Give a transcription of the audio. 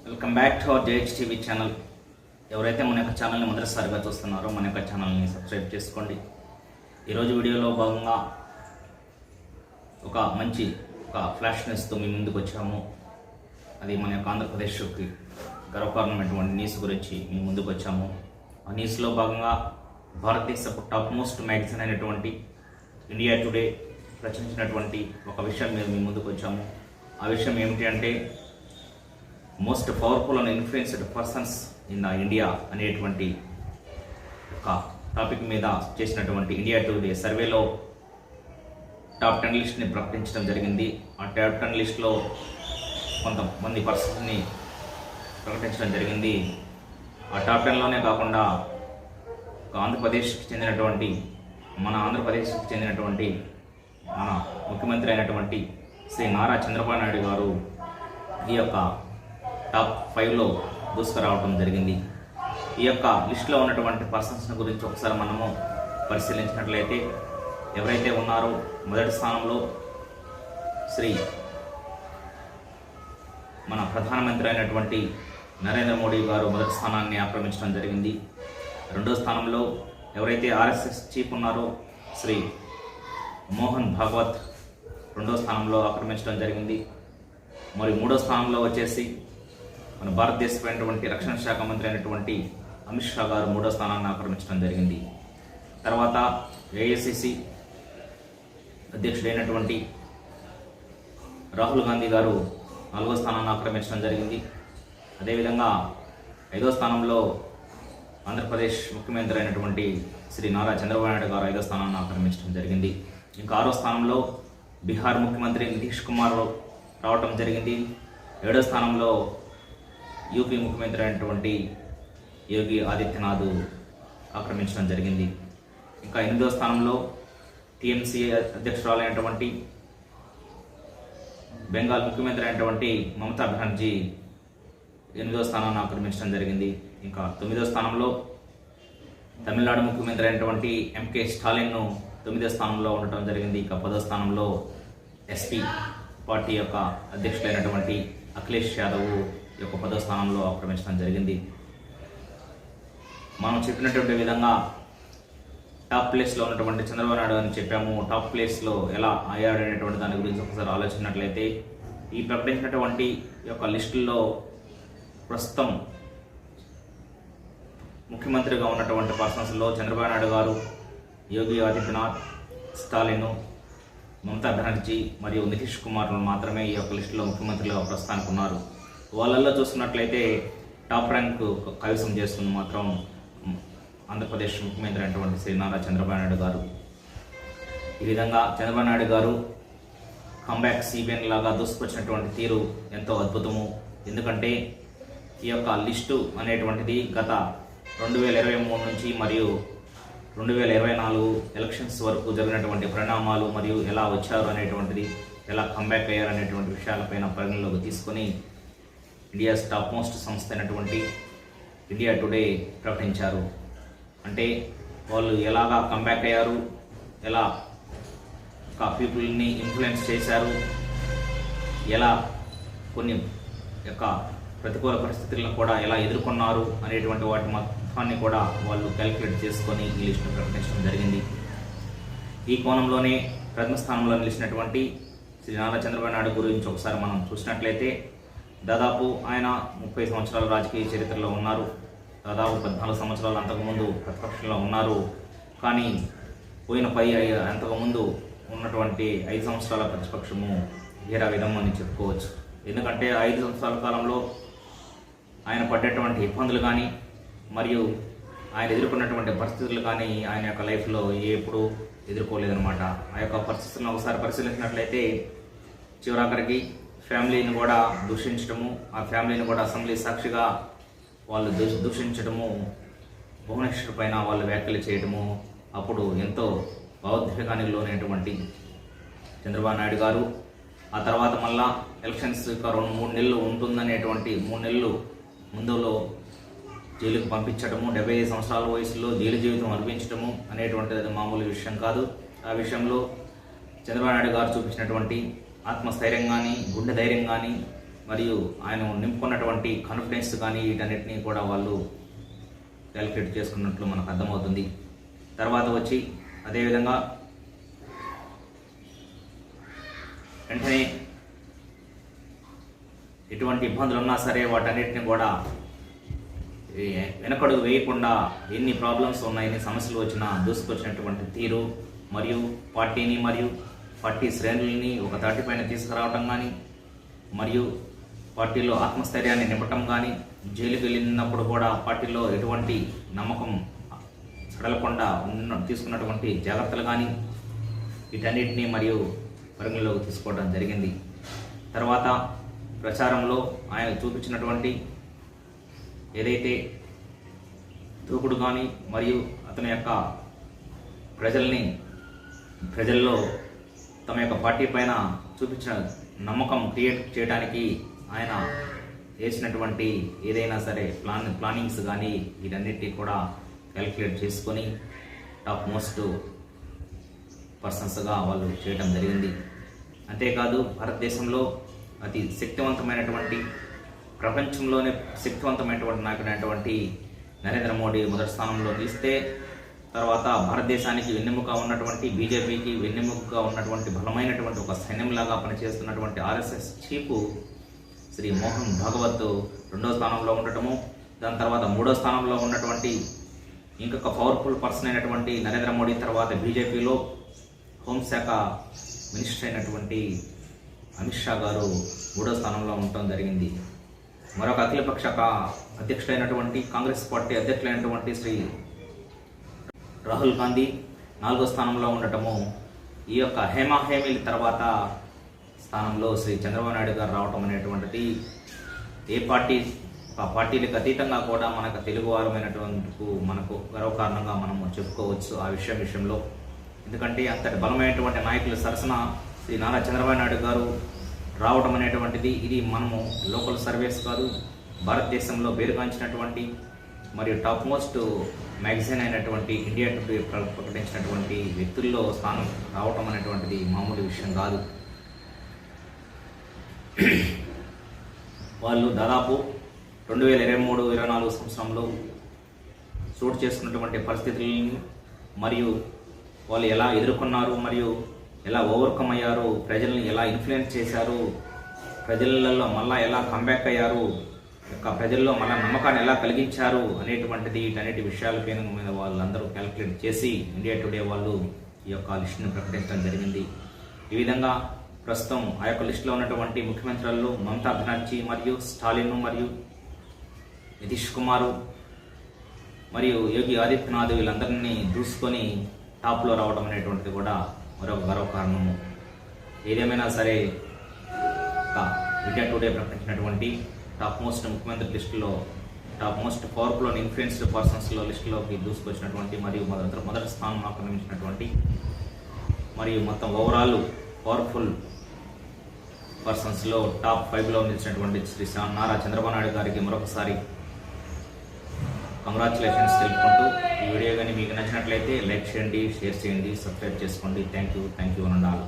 Welcome back to our JH TV channel. ఎవరైతే మన యొక్క ఛానల్ని మొదటిసారిగా చూస్తున్నారో మన యొక్క ఛానల్ని సబ్స్క్రైబ్ చేసుకోండి. ఈరోజు వీడియోలో భాగంగా ఒక మంచి ఫ్లాష్ న్యూస్తో మీ ముందుకు వచ్చాము. అది మన యొక్క ఆంధ్రప్రదేశ్కి గర్వకారణమైనటువంటి న్యూస్ గురించి మీ ముందుకు వచ్చాము. ఆ న్యూస్లో భాగంగా భారతదేశపు టాప్ మోస్ట్ మ్యాగజైన్ అయినటువంటి ఇండియా టుడే రచించినటువంటి ఒక విషయం మీద మీ ముందుకు వచ్చాము. ఆ విషయం ఏమిటి అంటే most powerful and influenced persons in the India అనేటువంటి ఒక టాపిక్ మీద చేసినటువంటి ఇండియా టుడే సర్వేలో టాప్ 10 లిస్ట్ని ప్రకటించడం జరిగింది. ఆ టాప్ 10 లిస్ట్లో కొంతమంది పర్సన్స్ని ప్రకటించడం జరిగింది. ఆ టాప్ 10లోనే కాకుండా మన ఆంధ్రప్రదేశ్కి చెందినటువంటి మన ముఖ్యమంత్రి అయినటువంటి శ్రీ నారా చంద్రబాబు నాయుడు గారు ఈ యొక్క టాప్ 5లో దూసుకురావడం జరిగింది. ఈ యొక్క లిస్టులో ఉన్నటువంటి పర్సన్స్ గురించి ఒకసారి మనము పరిశీలించినట్లయితే ఎవరైతే ఉన్నారో మొదటి స్థానంలో మన ప్రధానమంత్రి అయినటువంటి నరేంద్ర మోడీ గారు మొదటి స్థానాన్ని ఆక్రమించడం జరిగింది. రెండో స్థానంలో ఎవరైతే ఆర్ఎస్ఎస్ చీఫ్ ఉన్నారో శ్రీ మోహన్ భాగవత్ రెండో స్థానంలో ఆక్రమించడం జరిగింది. మరి మూడో స్థానంలో వచ్చేసి మన భారతదేశమైనటువంటి రక్షణ శాఖ మంత్రి అయినటువంటి అమిత్ షా గారు మూడో స్థానాన్ని ఆక్రమించడం జరిగింది. తర్వాత ఏఐసిసి అధ్యక్షుడైనటువంటి రాహుల్ గాంధీ గారు 4వ స్థానాన్ని ఆక్రమించడం జరిగింది. అదేవిధంగా 5వ స్థానంలో ఆంధ్రప్రదేశ్ ముఖ్యమంత్రి అయినటువంటి శ్రీ నారా చంద్రబాబు నాయుడు గారు 5వ స్థానాన్ని ఆక్రమించడం జరిగింది. ఇంకా 6వ స్థానంలో బీహార్ ముఖ్యమంత్రి నితీష్ కుమార్ రావటం జరిగింది. 7వ స్థానంలో యూపీ ముఖ్యమంత్రి అయినటువంటి యోగి ఆదిత్యనాథ్ ఆక్రమించడం జరిగింది. ఇంకా 8వ స్థానంలో టీఎంసీ అధ్యక్షురాలైనటువంటి బెంగాల్ ముఖ్యమంత్రి అయినటువంటి మమతా బెనర్జీ 8వ స్థానాన్ని ఆక్రమించడం జరిగింది. ఇంకా 9వ స్థానంలో తమిళనాడు ముఖ్యమంత్రి అయినటువంటి ఎంకే స్టాలిన్ 9వ స్థానంలో ఉండటం జరిగింది. ఇక 10వ స్థానంలో ఎస్పీ పార్టీ యొక్క అధ్యక్షుడైనటువంటి అఖిలేష్ యాదవ్ యొక్క 10వ స్థానంలో ఆక్రమించడం జరిగింది. మనం చెప్పినటువంటి విధంగా టాప్ ప్లేస్లో ఉన్నటువంటి చంద్రబాబు నాయుడు అని చెప్పాము. టాప్ ప్లేస్లో ఎలా అయ్యాడనేటువంటి దాని గురించి ఒకసారి ఆలోచించినట్లయితే ఈ ప్రకటించినటువంటి యొక్క లిస్టుల్లో ప్రస్తుతం ముఖ్యమంత్రిగా ఉన్నటువంటి పర్సన్స్లో చంద్రబాబు నాయుడు గారు, యోగి ఆదిత్యనాథ్, స్టాలిన్, మమతా బెనర్జీ మరియు నితీష్ కుమార్ మాత్రమే ఈ యొక్క లిస్టులో ముఖ్యమంత్రులుగా ప్రస్తుతానికి ఉన్నారు. వాళ్ళల్లో చూస్తున్నట్లయితే టాప్ ర్యాంక్ కైవసం చేస్తుంది మాత్రం ఆంధ్రప్రదేశ్ ముఖ్యమంత్రి అయినటువంటి శ్రీ నారా చంద్రబాబు నాయుడు గారు. ఈ విధంగా చంద్రబాబు నాయుడు గారు కంబ్యాక్ సిబిఎన్ లాగా దూసుకొచ్చినటువంటి తీరు ఎంతో అద్భుతము. ఎందుకంటే ఈ యొక్క లిస్టు అనేటువంటిది గత 2023 నుంచి మరియు 2024 ఎలక్షన్స్ వరకు జరిగినటువంటి పరిణామాలు మరియు ఎలా వచ్చారు అనేటువంటిది, ఎలా కంబ్యాక్ అయ్యారు అనేటువంటి విషయాలపైన పరిగణలోకి తీసుకొని ఇండియాస్ టాప్ మోస్ట్ సంస్థ అయినటువంటి ఇండియా టుడే ప్రకటించారు. అంటే వాళ్ళు ఎలాగా కంబ్యాక్ అయ్యారు, ఎలా పీపుల్ని ఇన్ఫ్లుయెన్స్ చేశారు, ఎలా కొన్ని యొక్క ప్రతికూల పరిస్థితులను కూడా ఎలా ఎదుర్కొన్నారు అనేటువంటి వాటి మొత్తాన్ని కూడా వాళ్ళు క్యాలిక్యులేట్ చేసుకొని ఈ లిస్టును ప్రకటించడం జరిగింది. ఈ కోణంలోనే ప్రథమ స్థానంలో నిలిచినటువంటి శ్రీ నారా చంద్రబాబు నాయుడు గురించి ఒకసారి మనం చూసినట్లయితే దాదాపు ఆయన 30 సంవత్సరాల రాజకీయ చరిత్రలో ఉన్నారు. దాదాపు 14 సంవత్సరాలు అంతకుముందు ప్రతిపక్షంలో ఉన్నారు. కానీ అంతకుముందు ఉన్నటువంటి 5 సంవత్సరాల ప్రతిపక్షము వేరే విధం అని చెప్పుకోవచ్చు. ఎందుకంటే 5 సంవత్సరాల కాలంలో ఆయన పడ్డటువంటి ఇబ్బందులు కానీ మరియు ఆయన ఎదుర్కొన్నటువంటి పరిస్థితులు కానీ ఆయన యొక్క లైఫ్లో ఎప్పుడూ ఎదుర్కోలేదన్నమాట. ఆ యొక్క పరిస్థితులను ఒకసారి పరిశీలించినట్లయితే చివరాఖరికి ఫ్యామిలీని కూడా దూషించడము, ఆ ఫ్యామిలీని కూడా అసెంబ్లీ సాక్షిగా వాళ్ళు దూషించడము, భువనేశ్వర్ పైన వాళ్ళు వ్యాఖ్యలు చేయడము, అప్పుడు ఎంతో భావోద్వేగానికి లోనైనటువంటి చంద్రబాబు నాయుడు గారు ఆ తర్వాత మళ్ళా ఎలక్షన్స్ 2-3 నెలలు ఉంటుందనేటువంటి 3 నెలలు ముందులో జైలుకు పంపించడము, 75 సంవత్సరాల వయసులో జైలు జీవితం అనిపించడము అనేటువంటిది మామూలు విషయం కాదు. ఆ విషయంలో చంద్రబాబు నాయుడు గారు చూపించినటువంటి ఆత్మస్థైర్యం కానీ, గుండె ధైర్యం కానీ, మరియు ఆయన నింపుకున్నటువంటి కాన్ఫిడెన్స్ కానీ వీటన్నిటినీ కూడా వాళ్ళు క్యాలిక్యులేట్ చేసుకున్నట్లు మనకు అర్థమవుతుంది. తర్వాత వచ్చి అదేవిధంగా వెంటనే ఎటువంటి ఇబ్బందులు ఉన్నా సరే వాటన్నిటిని కూడా వెనకడుగు వేయకుండా ఎన్ని ప్రాబ్లమ్స్ ఉన్నాయి, ఎన్ని సమస్యలు వచ్చినా దూసుకొచ్చినటువంటి తీరు మరియు పార్టీని మరియు పార్టీ శ్రేణులని ఒక తాటిపైన తీసుకురావటం కానీ మరియు పార్టీలో ఆత్మస్థైర్యాన్ని నింపటం కానీ, జైలుకి వెళ్ళినప్పుడు కూడా పార్టీలో ఎటువంటి నమ్మకం సడలకుండా తీసుకున్నటువంటి జాగ్రత్తలు కానీ వీటన్నిటినీ మరియు పరిగణలోకి తీసుకోవడం జరిగింది. తర్వాత ప్రచారంలో ఆయన చూపించినటువంటి ఏదైతే దూకుడు కానీ మరియు అతని యొక్క ప్రజల్లో తమ యొక్క పార్టీ పైన చూపించిన నమ్మకం క్రియేట్ చేయడానికి ఆయన చేసినటువంటి ఏదైనా సరే ప్లానింగ్స్ కానీ వీటన్నిటినీ కూడా క్యాలిక్యులేట్ చేసుకొని టాప్ మోస్ట్ పర్సన్స్గా వాళ్ళు చేయడం జరిగింది. అంతేకాదు భారతదేశంలో అతి శక్తివంతమైనటువంటి ప్రపంచంలోనే శక్తివంతమైనటువంటి నాయకుడైనటువంటి నరేంద్ర మోడీ మొదటి స్థానంలో నిలిస్తే, తర్వాత భారతదేశానికి వెన్నెముక ఉన్నటువంటి బీజేపీకి వెన్నెముకగా ఉన్నటువంటి బలమైనటువంటి ఒక సైన్యంలాగా పనిచేస్తున్నటువంటి ఆర్ఎస్ఎస్ చీఫ్ శ్రీ మోహన్ భాగవత్ రెండో స్థానంలో ఉండటము, దాని తర్వాత మూడో స్థానంలో ఉన్నటువంటి ఇంకొక పవర్ఫుల్ పర్సన్ అయినటువంటి నరేంద్ర మోడీ తర్వాత బీజేపీలో హోంశాఖ మినిస్టర్ అయినటువంటి అమిత్ షా గారు మూడో స్థానంలో ఉండటం జరిగింది. మరొక అఖిలపక్ష అధ్యక్షుడైనటువంటి కాంగ్రెస్ పార్టీ అధ్యక్షులైనటువంటి శ్రీ రాహుల్ గాంధీ నాలుగో స్థానంలో ఉండటము, ఈ యొక్క హేమీల తర్వాత స్థానంలో శ్రీ చంద్రబాబు నాయుడు గారు రావటం అనేటువంటిది పార్టీలకు అతీతంగా కూడా మనకు తెలుగువారమైనటువంటి మనకు గర్వకారణంగా మనము చెప్పుకోవచ్చు ఆ విషయంలో. ఎందుకంటే అంతటి బలమైనటువంటి నాయకుల సరసన శ్రీ నారా చంద్రబాబు నాయుడు గారు రావడం అనేటువంటిది ఇది మనము లోకల్ సర్వేస్ కాదు, భారతదేశంలో పేరుగాంచినటువంటి మరియు టాప్ మోస్ట్ మ్యాగజైన్ అయినటువంటి ఇండియా టుడే ప్రకటించినటువంటి వ్యక్తుల్లో స్థానం రావటం అనేటువంటిది మామూలు విషయం కాదు. వాళ్ళు దాదాపు 2023-24 సంవత్సరంలో చోటు చేసుకున్నటువంటి పరిస్థితులని మరియు వాళ్ళు ఎలా ఎదుర్కొన్నారు మరియు ఎలా ఓవర్కమ్ అయ్యారు, ప్రజల్ని ఎలా ఇన్ఫ్లుయెన్స్ చేశారు, ప్రజలలో మళ్ళా ఎలా కంబ్యాక్ అయ్యారు, ప్రజల్లో మళ్ళా నమ్మకాన్ని ఎలా కలిగించారు అనేటువంటిది వీటన్నిటి విషయాలపై మీద వాళ్ళందరూ క్యాలిక్యులేట్ చేసి ఇండియా టుడే వాళ్ళు ఈ యొక్క లిస్టును ప్రకటించడం జరిగింది. ఈ విధంగా ప్రస్తుతం ఆ యొక్క లిస్టులో ఉన్నటువంటి ముఖ్యమంత్రులు మమతా బెనర్జీ మరియు స్టాలిన్ మరియు నితీష్ కుమార్ మరియు యోగి ఆదిత్యనాథ్ వీళ్ళందరినీ దూసుకొని టాప్లో రావడం అనేటువంటిది కూడా మరొక గర్వకారణము. ఏదేమైనా సరే ఇండియా టుడే ప్రకటించినటువంటి టాప్ మోస్ట్ ముఖ్యమంత్రి లిస్టులో top most powerful and influenced పర్సన్స్లో లిస్టులోకి దూసుకొచ్చినటువంటి మరియు మొదటి స్థానం ఆక్రమించినటువంటి మరియు మొత్తం ఓవరాల్ పవర్ఫుల్ పర్సన్స్లో టాప్ 5లో నిలిచినటువంటి శ్రీ నారా చంద్రబాబు నాయుడు గారికి మరొకసారి కంగ్రాచులేషన్స్ తెలుపుకుంటూ ఈ వీడియో కానీ మీకు నచ్చినట్లయితే లైక్ చేయండి, షేర్ చేయండి, సబ్స్క్రైబ్ చేసుకోండి. థ్యాంక్ యూ అని ఉండాలి.